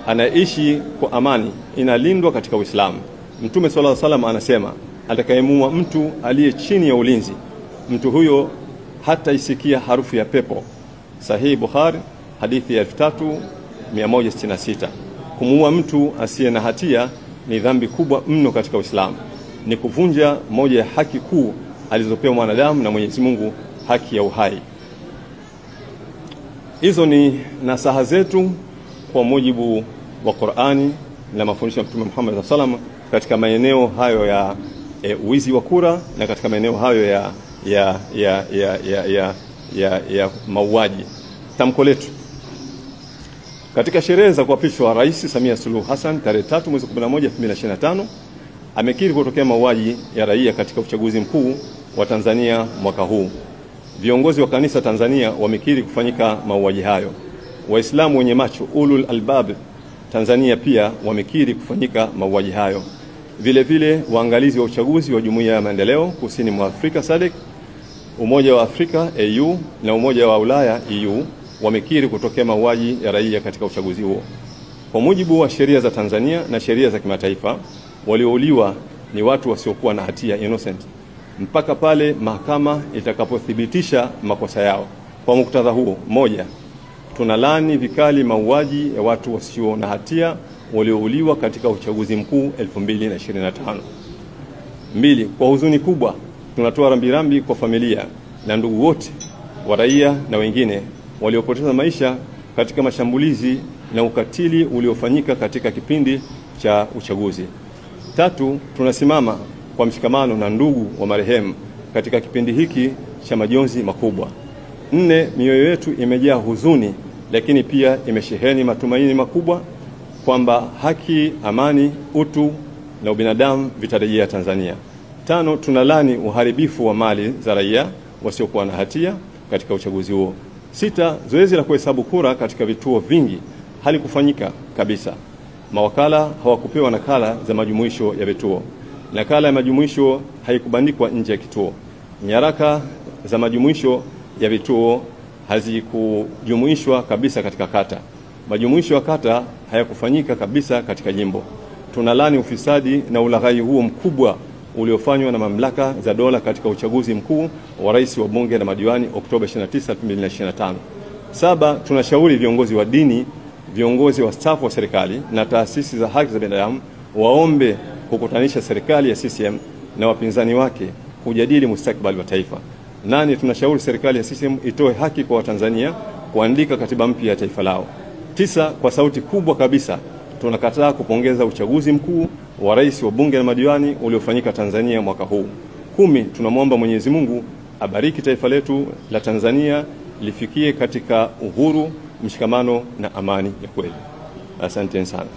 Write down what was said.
anaishi kwa amani inalindwa katika Uislamu. Mtume sallallahu alaihi wasallam anasema, atakayemua mtu aliye chini ya ulinzi, mtu huyo hata isikia harufu ya pepo. Sahihi Bukhari, hadithi ya 3166. Kumuua mtu asiye na hatia ni dhambi kubwa mno katika Uislamu. Ni kuvunja moja ya haki kuu alizopewa mwanadamu na Mwenyezi Mungu, haki ya uhai. Hizo ni nasaha zetu kwa mujibu wa Qur'ani na mafundisho ya Mtume Muhammad sallallahu alaihi wasallam katika maeneo hayo ya wizi wa kura na katika maeneo hayo ya mauaji. Tamko letu katika sherehe za kuapishwa Rais Samia Suluhu Hassan tarehe 3 mwezi 11 2025 amekiri kutokea mauaji ya raia katika uchaguzi mkuu wa Tanzania mwaka huu. Viongozi wa kanisa Tanzania wamekiri kufanyika mauaji hayo. Waislamu wenye macho ulul albab Tanzania pia wamekiri kufanyika mauaji hayo. Vile vile waangalizi wa uchaguzi wa Jumuiya ya Maendeleo Kusini mwa Afrika SADC, Umoja wa Afrika AU na Umoja wa Ulaya EU wamekiri kutokea mauaji ya raia katika uchaguzi huo. Kwa mujibu wa sheria za Tanzania na sheria za kimataifa, waliouliwa ni watu wasiokuwa na hatia, innocent, mpaka pale mahakama itakapothibitisha makosa yao. Kwa muktadha huo, moja, tunalaani vikali mauaji ya watu wasio na hatia waliouliwa katika uchaguzi mkuu 2025. Mbili, kwa huzuni kubwa tunatoa rambirambi kwa familia na ndugu wote wa raia na wengine waliopoteza maisha katika mashambulizi na ukatili uliofanyika katika kipindi cha uchaguzi. Tatu, tunasimama kwa mshikamano na ndugu wa marehemu katika kipindi hiki cha majonzi makubwa. Nne, mioyo yetu imejaa huzuni lakini pia imesheheni matumaini makubwa kwamba haki, amani, utu na ubinadamu vitarejea Tanzania. Tano, tunalani uharibifu wa mali za raia wasiokuwa na hatia katika uchaguzi huo. Sita, zoezi la kuhesabu kura katika vituo vingi halikufanyika kabisa. Mawakala hawakupewa nakala za majumuisho ya vituo. Nakala ya majumuisho haikubandikwa nje ya kituo. Nyaraka za majumuisho ya vituo hazikujumuishwa kabisa katika kata. Majumuisho ya kata hayakufanyika kabisa katika jimbo. Tunalani ufisadi na ulaghai huo mkubwa uliofanywa na mamlaka za dola katika uchaguzi mkuu wa rais, wa bunge na madiwani Oktoba 29, 2025. Saba, tunashauri viongozi wa dini, viongozi wa staff wa serikali na taasisi za haki za binadamu waombe kukutanisha serikali ya CCM na wapinzani wake kujadili mustakabali wa taifa. Nane, tunashauri serikali ya CCM itoe haki kwa Watanzania kuandika katiba mpya ya taifa lao. Tisa, kwa sauti kubwa kabisa tunakataa kupongeza uchaguzi mkuu wa rais, wa bunge na madiwani uliofanyika Tanzania mwaka huu. 10, tunamwomba Mwenyezi Mungu abariki taifa letu la Tanzania lifikie katika uhuru, mshikamano na amani ya kweli. Asante sana.